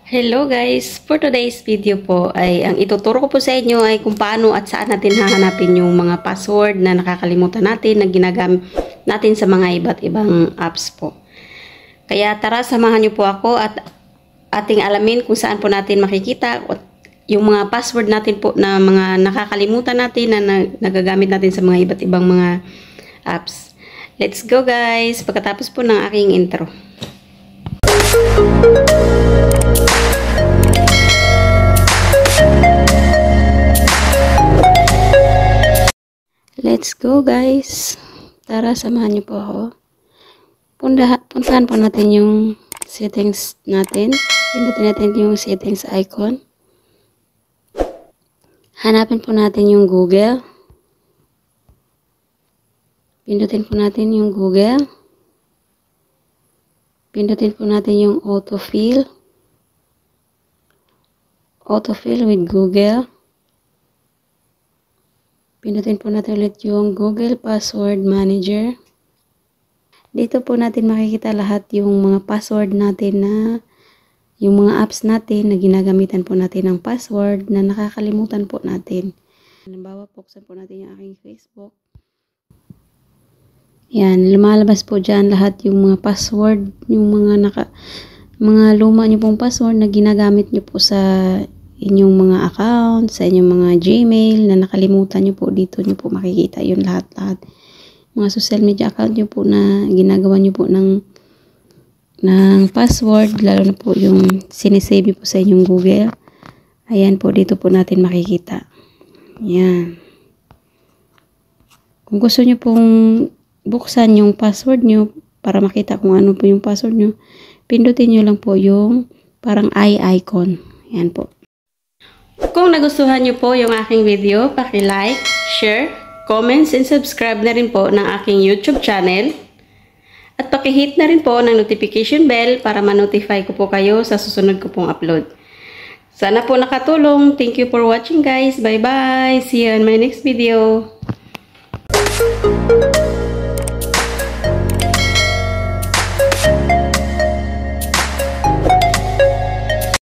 Hello guys! For today's video po ay ang ituturo ko po sa inyo ay kung paano at saan natin hahanapin yung mga password na nakakalimutan natin na ginagamit natin sa mga iba't ibang apps po. Kaya tara, samahan niyo po ako at ating alamin kung saan po natin makikita yung mga password natin po na mga nakakalimutan natin na nagagamit natin sa mga iba't ibang mga apps. Let's go guys! Pagkatapos po ng aking intro. Let's go guys. Tara, samahan niyo po ako. Puntahan po natin yung settings natin. Pindutin natin yung settings icon. Hanapin po natin yung Google. Pindutin po natin yung Google. Pindutin po natin yung autofill. Autofill with Google. Pindutin po natin ulit yung Google Password Manager. Dito po natin makikita lahat yung mga password natin na yung mga apps natin na ginagamitan po natin ng password na nakakalimutan po natin. Halimbawa, buksan po natin yung aking Facebook. Yan, lumalabas po dyan lahat yung mga password, yung mga luma nyo pong password na ginagamit nyo po sa inyong mga account, sa inyong mga Gmail na nakalimutan nyo po. Dito nyo po makikita yun lahat-lahat. Mga social media account nyo po na ginagawa nyo po ng password, lalo na po yung sinisave po sa inyong Google. Ayan po, dito po natin makikita. Yan. Kung gusto nyo pong buksan yung password nyo para makita kung ano po yung password nyo, pindutin nyo lang po yung parang eye icon. Yan po. Kung nagustuhan nyo po yung aking video, paki-like, share, comments, and subscribe na rin po ng aking YouTube channel. At paki-hit na rin po ng notification bell para ma-notify ko po kayo sa susunod ko pong upload. Sana po nakatulong. Thank you for watching guys. Bye-bye. See you in my next video.